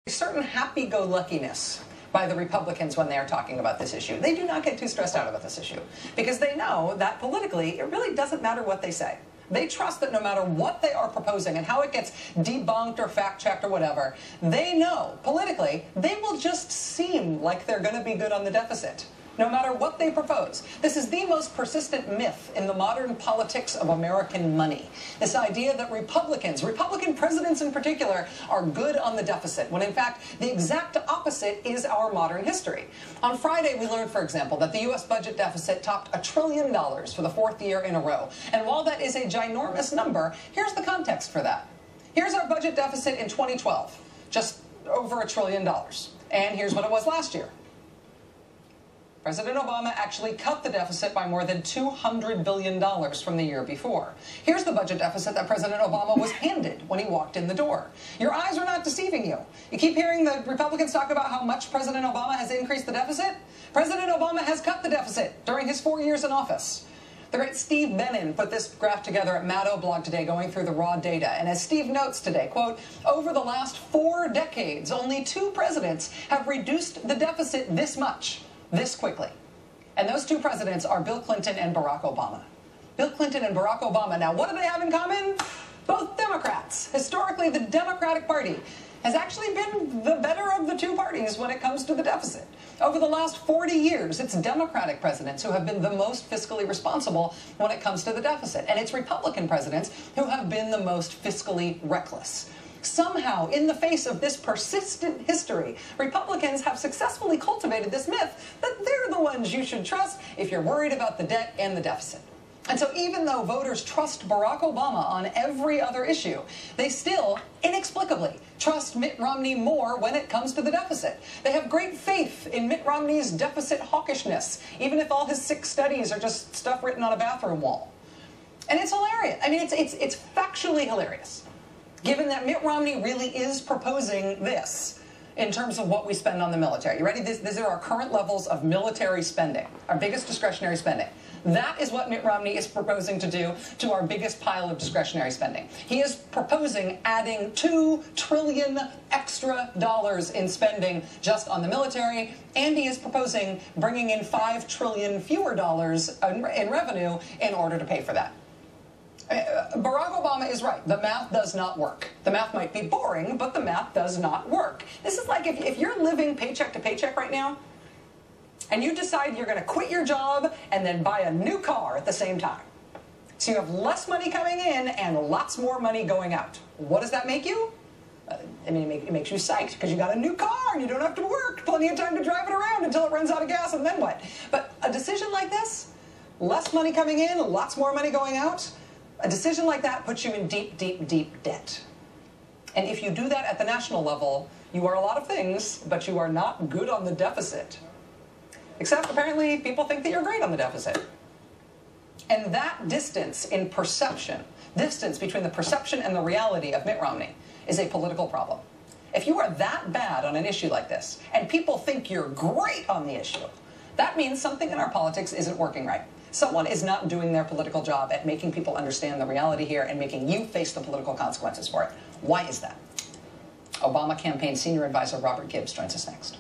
Certain happy-go-luckiness by the Republicans when they are talking about this issue. They do not get too stressed out about this issue because they know that politically it really doesn't matter what they say. They trust that no matter what they are proposing and how it gets debunked or fact-checked or whatever, they know politically they will just seem like they're going to be good on the deficit, no matter what they propose. This is the most persistent myth in the modern politics of American money. This idea that Republican presidents in particular, are good on the deficit, when in fact the exact opposite is our modern history. On Friday we learned, for example, that the U.S. budget deficit topped $1 trillion for the 4th year in a row. And while that is a ginormous number, here's the context for that. Here's our budget deficit in 2012, just over $1 trillion. And here's what it was last year. President Obama actually cut the deficit by more than $200 billion from the year before. Here's the budget deficit that President Obama was handed when he walked in the door. Your eyes are not deceiving you. You keep hearing the Republicans talk about how much President Obama has increased the deficit. President Obama has cut the deficit during his 4 years in office. The great Steve Bannon put this graph together at Maddo blog today, going through the raw data. And as Steve notes today, quote, over the last 4 decades, only 2 presidents have reduced the deficit this much, this quickly. And those 2 presidents are Bill Clinton and Barack Obama. Bill Clinton and Barack Obama. Now, what do they have in common? Both Democrats. Historically, the Democratic Party has actually been the better of the 2 parties when it comes to the deficit. Over the last 40 years, it's Democratic presidents who have been the most fiscally responsible when it comes to the deficit. And it's Republican presidents who have been the most fiscally reckless. Somehow, in the face of this persistent history, Republicans have successfully cultivated this myth that they're the ones you should trust if you're worried about the debt and the deficit. And so even though voters trust Barack Obama on every other issue, they still, inexplicably, trust Mitt Romney more when it comes to the deficit. They have great faith in Mitt Romney's deficit hawkishness, even if all his 6 studies are just stuff written on a bathroom wall. And it's hilarious. I mean, it's factually hilarious, given that Mitt Romney really is proposing this in terms of what we spend on the military. You ready? These are our current levels of military spending, our biggest discretionary spending. That is what Mitt Romney is proposing to do to our biggest pile of discretionary spending. He is proposing adding $2 trillion extra in spending just on the military, and he is proposing bringing in $5 trillion fewer dollars in revenue in order to pay for that. Barack Obama is right. The math does not work. The math might be boring, but the math does not work. This is like if you're living paycheck to paycheck right now, and you decide you're going to quit your job and then buy a new car at the same time. So you have less money coming in and lots more money going out. What does that make you? I mean, it makes you psyched because you got a new car and you don't have to work. Plenty of time to drive it around until it runs out of gas, and then what? But a decision like this, less money coming in, lots more money going out, a decision like that puts you in deep, deep, deep debt. And if you do that at the national level, you are a lot of things, but you are not good on the deficit. Except apparently people think that you're great on the deficit. And that distance in perception, distance between the perception and the reality of Mitt Romney, is a political problem. If you are that bad on an issue like this, and people think you're great on the issue, that means something in our politics isn't working right. Someone is not doing their political job at making people understand the reality here and making you face the political consequences for it. Why is that? Obama campaign senior advisor Robert Gibbs joins us next.